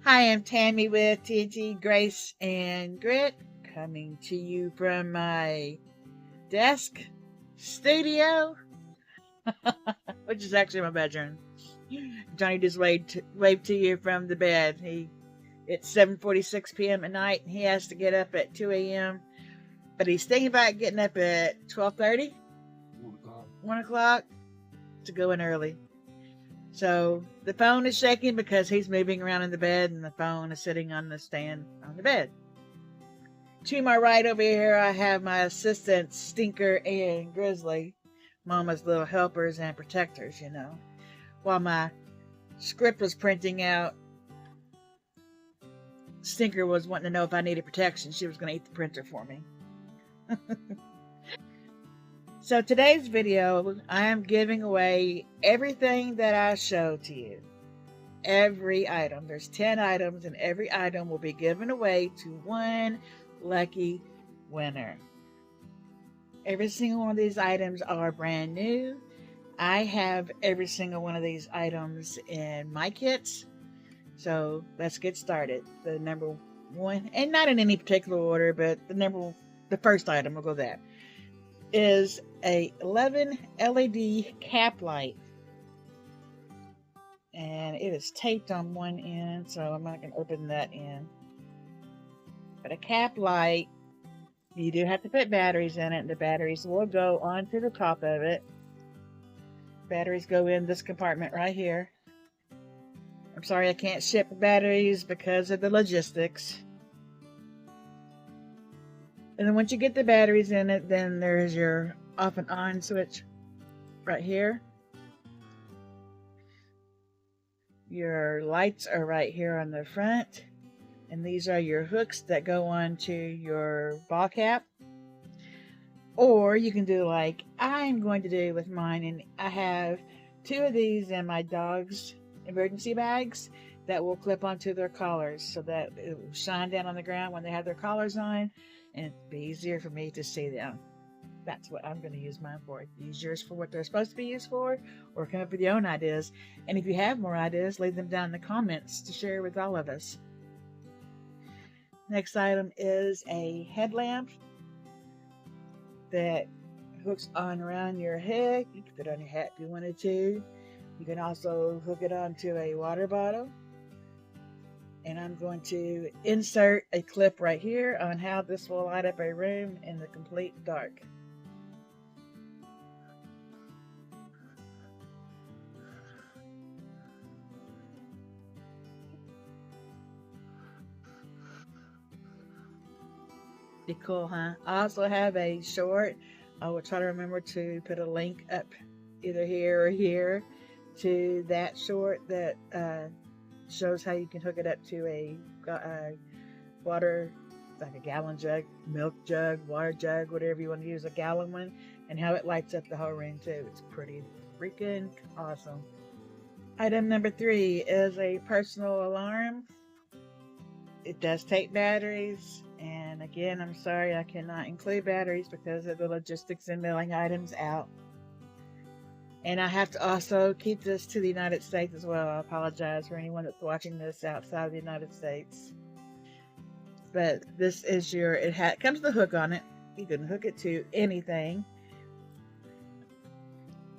Hi, I'm Tammy with TNT Grace and Grit, coming to you from my desk studio, which is actually my bedroom. Johnny just waved to you from the bed. It's 7:46 p.m. at night, and he has to get up at 2 a.m. But he's thinking about getting up at 12:30, 1 o'clock to go in early. So the phone is shaking because he's moving around in the bed, and the phone is sitting on the stand on the bed. To my right over here, I have my assistants, Stinker and Grizzly, Mama's little helpers and protectors, While my script was printing out, Stinker was wanting to know if I needed protection. She was going to eat the printer for me. So today's video, I am giving away everything that I show to you. Every item. There's 10 items, and every item will be given away to one lucky winner. Every single one of these items are brand new. I have every single one of these items in my kits. So let's get started. The number one, and not in any particular order, but the first item, we'll go there, is a 11 LED cap light. And it is taped on one end, so I'm not going to open that end. But a cap light, you do have to put batteries in it, and the batteries will go onto the top of it. Batteries go in this compartment right here. I'm sorry I can't ship batteries because of the logistics. And then once you get the batteries in it, then there's your off and on switch right here. Your lights are right here on the front. And these are your hooks that go onto your ball cap. Or you can do like I'm going to do with mine. And I have 2 of these in my dog's emergency bags that will clip onto their collars so that it will shine down on the ground when they have their collars on, and it'll be easier for me to see them. That's what I'm going to use mine for. Use yours for what they're supposed to be used for, or come up with your own ideas. And if you have more ideas, leave them down in the comments to share with all of us. Next item is a headlamp that hooks on around your head. You can put it on your hat if you wanted to. You can also hook it onto a water bottle. And I'm going to insert a clip right here on how this will light up a room in the complete dark. Be cool, huh? I also have a short. I will try to remember to put a link up either here or here to that short that shows how you can hook it up to a water, like a gallon jug, milk jug, water jug, whatever you want to use, a gallon one, and how it lights up the whole room too. It's pretty freaking awesome. Item number 3 is a personal alarm. It does take batteries, and again, I'm sorry I cannot include batteries because of the logistics and mailing items out. And I have to also keep this to the United States as well. I apologize for anyone that's watching this outside of the United States. But this is it comes with a hook on it. You can hook it to anything.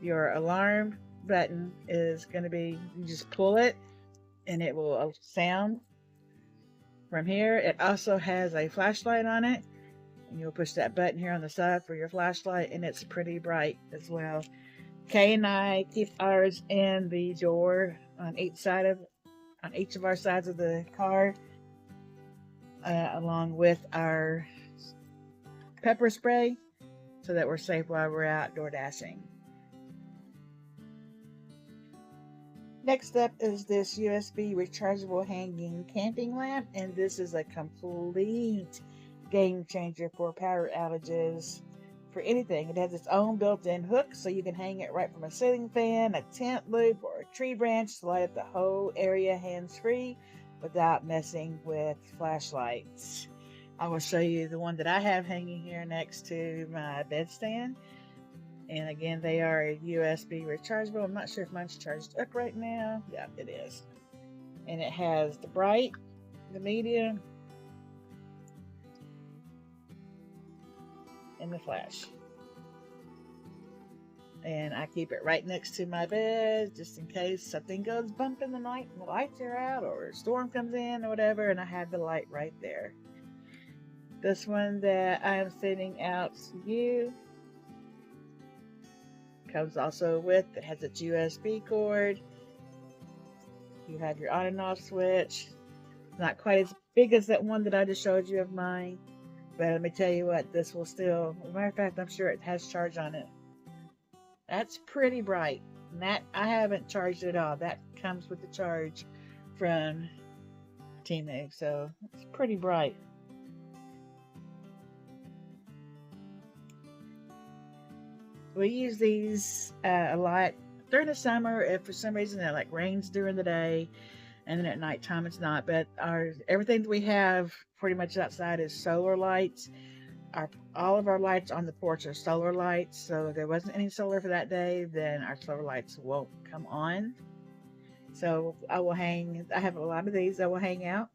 Your alarm button is going to be, you just pull it and it will sound from here. It also has a flashlight on it. And you'll push that button here on the side for your flashlight, and it's pretty bright as well. Kay and I keep ours in the door on each of our sides of the car, along with our pepper spray, so that we're safe while we're outdoor dashing. Next up is this USB rechargeable hanging camping lamp, and this is a complete game changer for power outages. For anything, it has its own built-in hook, so you can hang it right from a ceiling fan, a tent loop, or a tree branch to light up the whole area hands-free without messing with flashlights. I will show you the one that I have hanging here next to my bedstand. And again, they are USB rechargeable. I'm not sure if mine's charged up right now. Yeah, it is. And it has the bright, the medium, and the flash. And I keep it right next to my bed just in case something goes bump in the night and the lights are out or a storm comes in or whatever, and I have the light right there. This one that I am sending out to you comes also with, it has a USB cord. You have your on and off switch. Not quite as big as that one that I just showed you of mine, but let me tell you what, this will still, as a matter of fact, I'm sure it has charge on it. That's pretty bright. And that, I haven't charged it at all. That comes with the charge from Temu, so it's pretty bright. We use these a lot during the summer if for some reason it like rains during the day, and then at nighttime it's not. But everything that we have pretty much outside is solar lights. All of our lights on the porch are solar lights, so if there wasn't any solar for that day, then our solar lights won't come on. So I have a lot of these I will hang out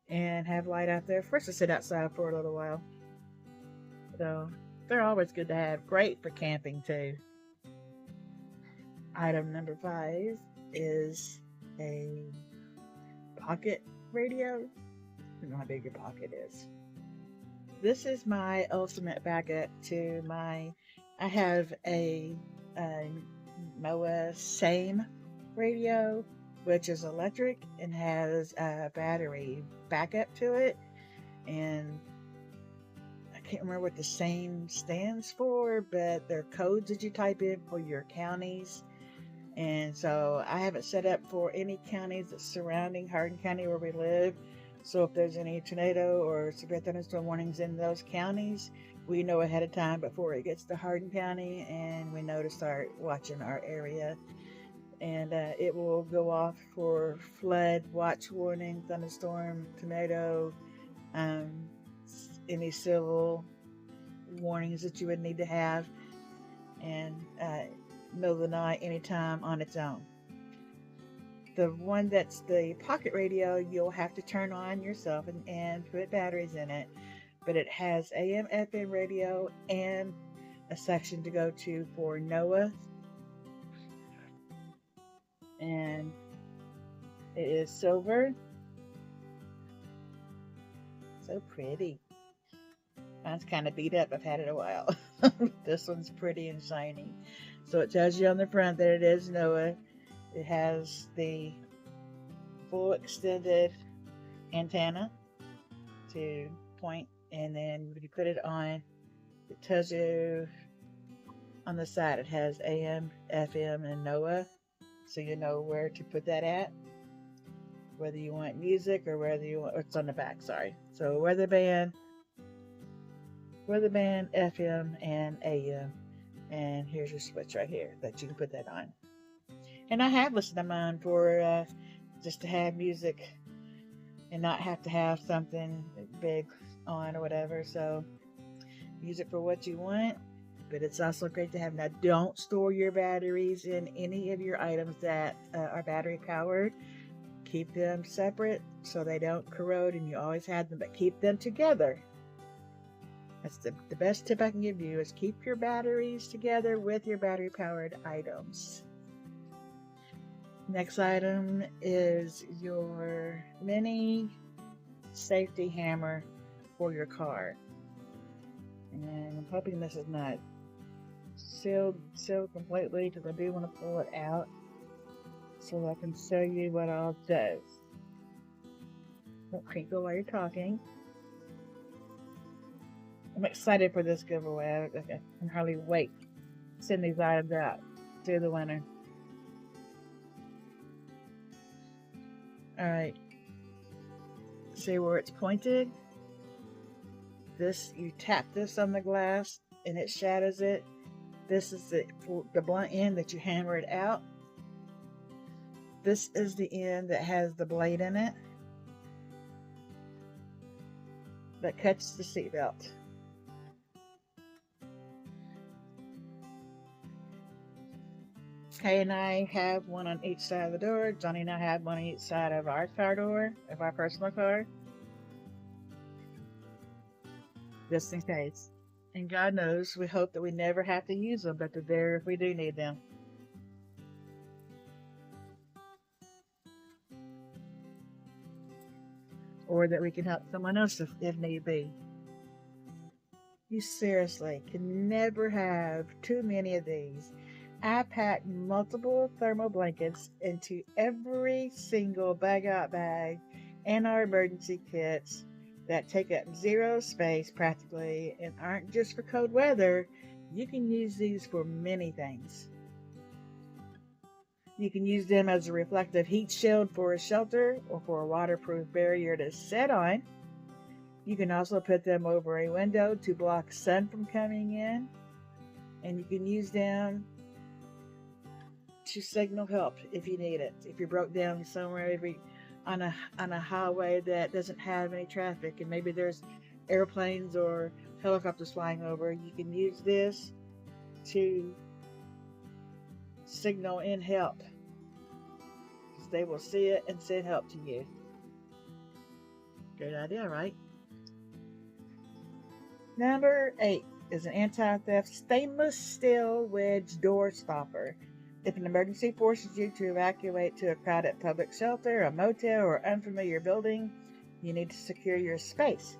and have light out there for us to sit outside for a little while. So they're always good to have. Great for camping too. Item number 5 is a pocket radio. I don't know how big your pocket is. This is my ultimate backup to I have a MOA SAME radio, which is electric and has a battery backup to it. And I can't remember what the SAME stands for, but they're codes that you type in for your counties. And so I have it set up for any counties that's surrounding Hardin County where we live. So if there's any tornado or severe thunderstorm warnings in those counties, we know ahead of time before it gets to Hardin County, and we know to start watching our area. And it will go off for flood, watch warning, thunderstorm, tornado, any civil warnings that you would need to have, and middle of the night, anytime on its own. The one that's the pocket radio, you'll have to turn on yourself and put batteries in it, but it has AM, FM radio and a section to go to for NOAA, and it is silver. So pretty. Mine's kind of beat up. I've had it a while. This one's pretty and shiny. So it tells you on the front that it is NOAA. It has the full extended antenna to point, and then when you put it on, it tells you on the side it has AM, FM, and NOAA, so you know where to put that at, whether you want music or whether you want, it's on the back, sorry. So weather band, FM, and AM, and here's your switch right here that you can put that on. And I have listened to mine for just to have music and not have to have something big on or whatever. So use it for what you want, but it's also great to have. Now, don't store your batteries in any of your items that are battery powered. Keep them separate so they don't corrode, and you always have them, but keep them together. That's the best tip I can give you, is keep your batteries together with your battery powered items. Next item is your mini safety hammer for your car. And I'm hoping this is not sealed completely, because I do want to pull it out so I can show you what all it does. Don't crinkle while you're talking. I'm excited for this giveaway. I can hardly wait to send these items out to the winner. Alright, see where it's pointed? You tap this on the glass and it shadows it. This is the blunt end that you hammer it out. This is the end that has the blade in it that cuts the seatbelt. Kay and I have one on each side of the door. Johnny and I have one on each side of our car door, of our personal car, just in case. And God knows, we hope that we never have to use them, but they're there if we do need them. Or that we can help someone else if need be. You seriously can never have too many of these. I pack multiple thermal blankets into every single bag out bag and our emergency kits that take up zero space practically and aren't just for cold weather. You can use these for many things. You can use them as a reflective heat shield for a shelter or for a waterproof barrier to sit on. You can also put them over a window to block sun from coming in. And you can use them to signal help if you need it. If you're broke down somewhere on a highway that doesn't have any traffic and maybe there's airplanes or helicopters flying over, you can use this to signal in help. Because they will see it and send help to you. Great idea, right? Number 8 is an anti-theft stainless steel wedge door stopper. If an emergency forces you to evacuate to a crowded public shelter, a motel, or unfamiliar building, you need to secure your space.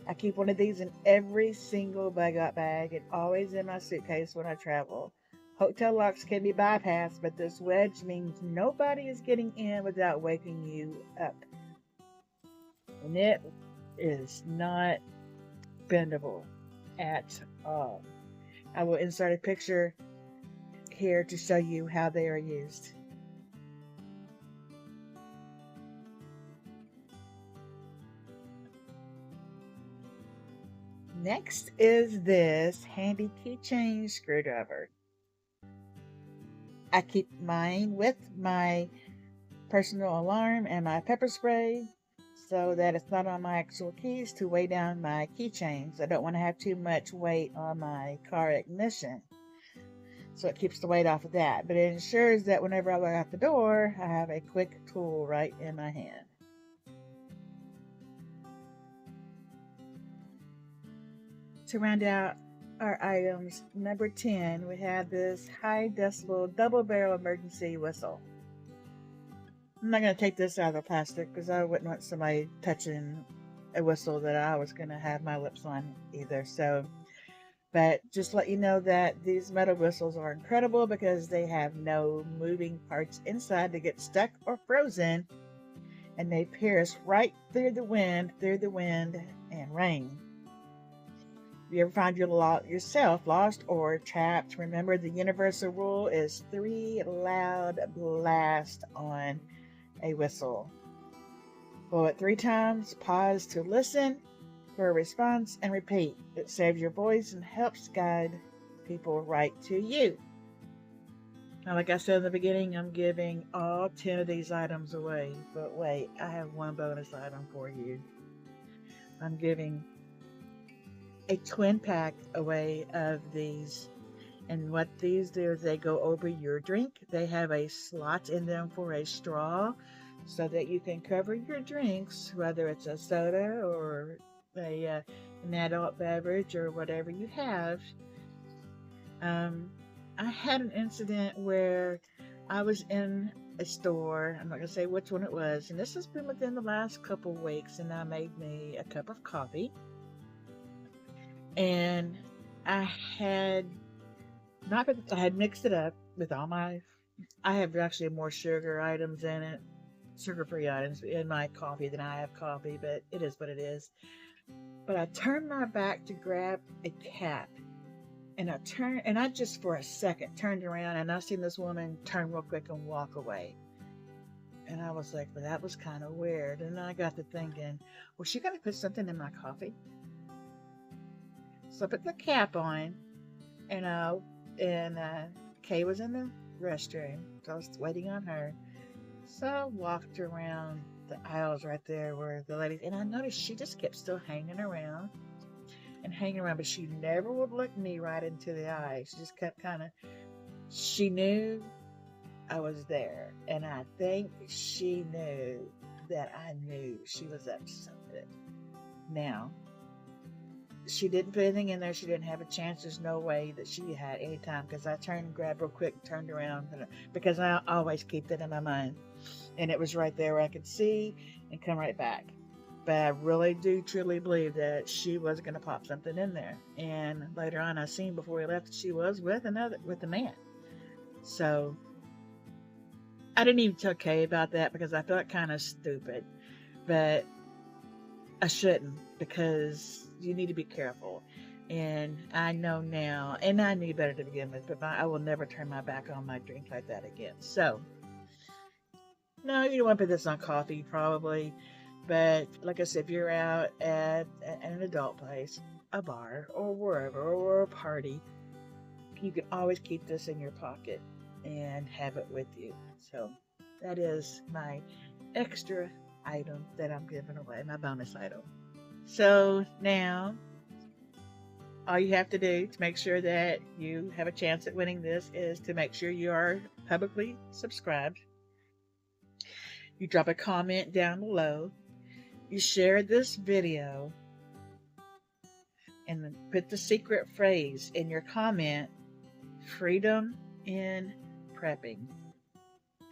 I keep one of these in every single bug-out bag and always in my suitcase when I travel. Hotel locks can be bypassed, but this wedge means nobody is getting in without waking you up. And it is not bendable at all. I will insert a picture here to show you how they are used. Next is this handy keychain screwdriver. I keep mine with my personal alarm and my pepper spray so that it's not on my actual keys to weigh down my keychains. I don't want to have too much weight on my car ignition. So it keeps the weight off of that. But it ensures that whenever I walk out the door, I have a quick tool right in my hand. To round out our items, number 10, we have this high decibel double barrel emergency whistle. I'm not going to take this out of the plastic because I wouldn't want somebody touching a whistle that I was going to have my lips on either. But just let you know that these metal whistles are incredible because they have no moving parts inside to get stuck or frozen, and they pierce right through the wind and rain. If you ever find yourself lost or trapped, remember the universal rule is 3 loud blasts on a whistle. Blow it 3 times, pause to listen for a response, and repeat. It saves your voice and helps guide people right to you. Now, like I said in the beginning, I'm giving all 10 of these items away. But wait, I have one bonus item for you. I'm giving a twin pack away of these. And what these do is they go over your drink. They have a slot in them for a straw so that you can cover your drinks, whether it's a soda or an adult beverage or whatever you have. I had an incident where I was in a store. I'm not going to say which one it was. And this has been within the last couple weeks. And I made me a cup of coffee. And I had mixed it up with I have actually more sugar items in it, sugar-free items in my coffee than I have coffee, but it is what it is. But I turned my back to grab a cap, and I just for a second turned around, and I seen this woman turn real quick and walk away. And I was like, well, that was kind of weird. And I got to thinking, was she going to put something in my coffee? So I put the cap on, and Kay was in the restroom, so I was waiting on her. So I walked around the aisles right there where the ladies, and I noticed she just kept still hanging around, but she never would look me right into the eye. She just kept she knew I was there, and I think she knew that I knew she was up to something. Now, she didn't put anything in there. She didn't have a chance. There's no way that she had any time, because I turned and grabbed real quick and turned around, because I always keep that in my mind. And it was right there where I could see and come right back. But I really do truly believe that she was going to pop something in there. And later on, I seen before we left that she was with a man. So I didn't even tell Kay about that because I felt kind of stupid. But I shouldn't, because you need to be careful. And I know now, and I knew better to begin with, but I will never turn my back on my drink like that again. So, no, you don't want to put this on coffee, probably. But like I said, if you're out at an adult place, a bar, or wherever, or a party, you can always keep this in your pocket and have it with you. So that is my extra item that I'm giving away, my bonus item. So now, all you have to do to make sure that you have a chance at winning this is to make sure you are publicly subscribed. You drop a comment down below. You share this video and put the secret phrase in your comment: freedom in prepping.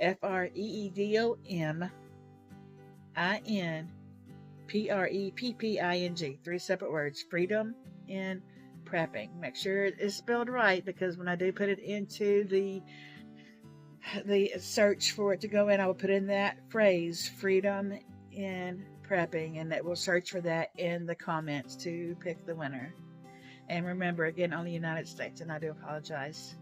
FREEDOMINPREPPING. 3 separate words. Freedom in prepping. Make sure it's spelled right, because when I do put it into the search for it to go in, I will put in that phrase, freedom in prepping, and it will search for that in the comments to pick the winner. And remember, again, only United States, and I do apologize.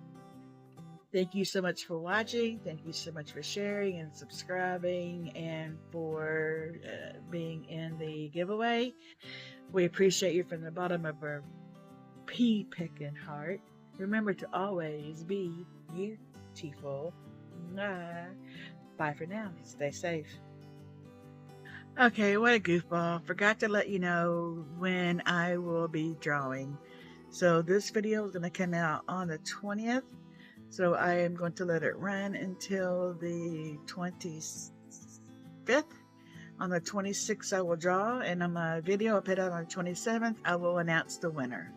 Thank you so much for watching. Thank you so much for sharing and subscribing, and for being in the giveaway. We appreciate you from the bottom of our pea-picking heart. Remember to always be beautiful. Bye for now. Stay safe. Okay, what a goofball. Forgot to let you know when I will be drawing. So this video is going to come out on the 20th. So I am going to let it run until the 25th. On the 26th I will draw, and on my video I put out on the 27th I will announce the winner.